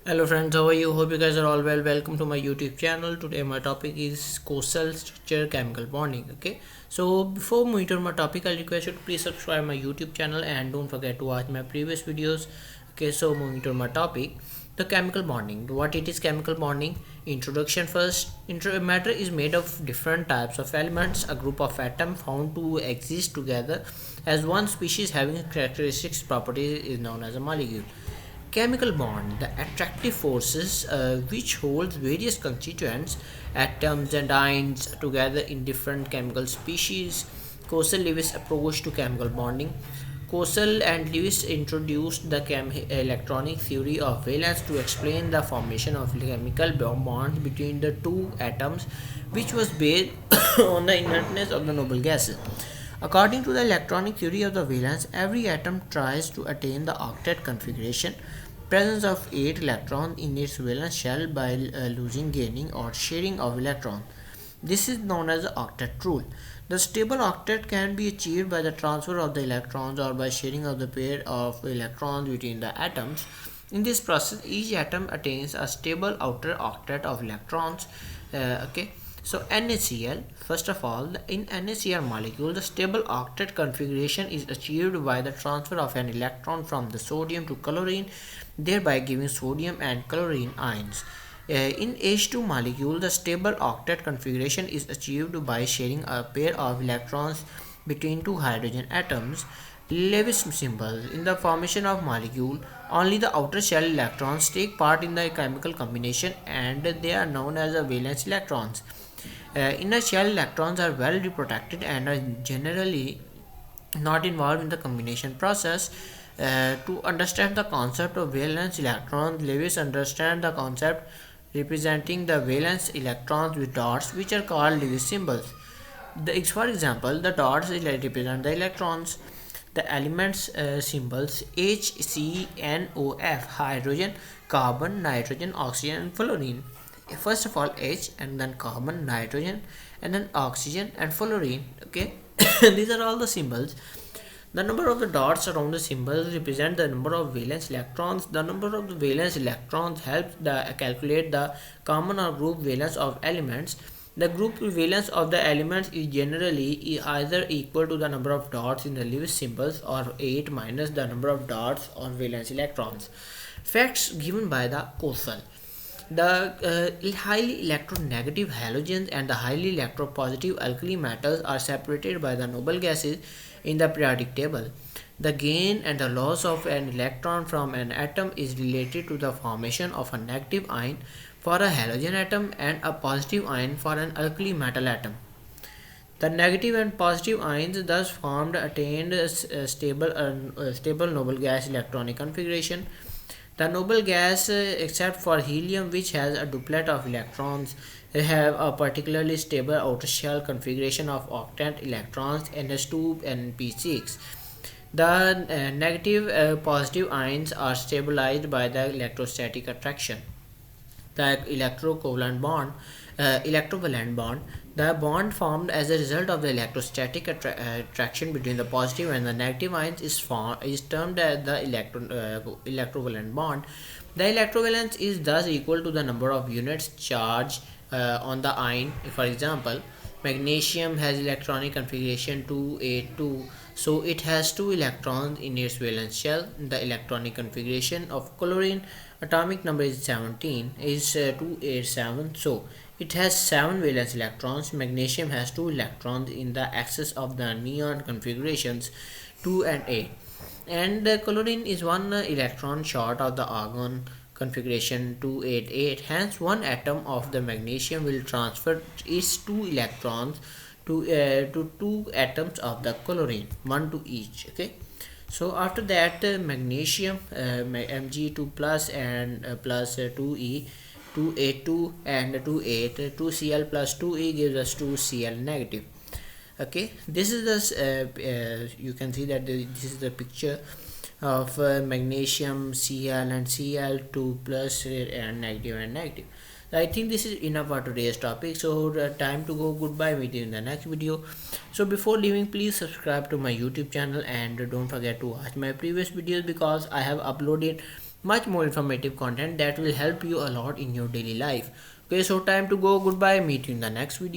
Hello friends, how are you? Hope you guys are all well. Welcome to my YouTube channel. Today my topic is coastal structure chemical bonding. Okay, so before moving to my topic, I'll request you to please subscribe my YouTube channel and don't forget to watch my previous videos. Okay, so moving to my topic, the chemical bonding. What it is chemical bonding? Introduction first. Matter is made of different types of elements. A group of atoms found to exist together as one species having characteristics properties is known as a molecule. Chemical bond, the attractive forces which holds various constituents, atoms and ions together in different chemical species. Coastal Lewis approach to chemical bonding. Coastal and Lewis introduced the electronic theory of valence to explain the formation of chemical bonds between the two atoms, which was based on the inertness of the noble gases. According to the electronic theory of the valence, every atom tries to attain the octet configuration, presence of 8 electrons in its valence shell by losing, gaining, or sharing of electrons. This is known as the octet rule. The stable octet can be achieved by the transfer of the electrons or by sharing of the pair of electrons between the atoms. In this process, each atom attains a stable outer octet of electrons. Okay. So NaCl, first of all, in NaCl molecule, the stable octet configuration is achieved by the transfer of an electron from the sodium to chlorine, thereby giving sodium and chlorine ions. In H2 molecule, the stable octet configuration is achieved by sharing a pair of electrons between two hydrogen atoms. Lewis symbol. In the formation of molecule, only the outer shell electrons take part in the chemical combination and they are known as the valence electrons. Inner shell electrons are well protected and are generally not involved in the combination process. To understand the concept of valence electrons, Lewis understand the concept representing the valence electrons with dots, which are called Lewis symbols. For example, the dots represent the electrons. The elements symbols H, C, N, O, F, hydrogen, carbon, nitrogen, oxygen, and fluorine. First of all, H, and then carbon, nitrogen, and then oxygen and fluorine. Okay, these are all the symbols. The number of the dots around the symbols represent the number of valence electrons. The number of the valence electrons helps calculate the common or group valence of elements. The group valence of the elements is generally either equal to the number of dots in the Lewis symbols or 8 minus the number of dots on valence electrons. Facts given by the Coastal. The highly electronegative halogens and the highly electropositive alkali metals are separated by the noble gases in the periodic table. The gain and the loss of an electron from an atom is related to the formation of a negative ion for a halogen atom and a positive ion for an alkali metal atom. The negative and positive ions thus formed attained a stable noble gas electronic configuration. The noble gas, except for helium, which has a duplet of electrons, have a particularly stable outer shell configuration of octet electrons NS2 and P6. The negative positive ions are stabilized by the electrostatic attraction. The electrovalent bond, the bond formed as a result of the electrostatic attraction between the positive and the negative ions is termed as the electrovalent bond. The electrovalence is thus equal to the number of units charge on the ion. For example, magnesium has electronic configuration 2A2, so it has 2 electrons in its valence shell. The electronic configuration of chlorine, atomic number is 17, is 287, so it has 7 valence electrons. Magnesium has 2 electrons in the axis of the neon configurations 2 and 8, and the chlorine is 1 electron short of the argon configuration 288. Hence, one atom of the magnesium will transfer its 2 electrons to 2 atoms of the chlorine, 1 to each. Okay, so after that, magnesium Mg2 plus and plus 2E, 2A2 and 2A8, 2Cl plus 2E gives us 2Cl negative. Okay, this is the you can see that this is the picture of magnesium, Cl and Cl2 plus and negative. I think this is enough for today's topic. So time to go. Goodbye. Meet you in the next video. So before leaving, please subscribe to my YouTube channel and don't forget to watch my previous videos because I have uploaded much more informative content that will help you a lot in your daily life. Okay, so time to go. Goodbye. Meet you in the next video.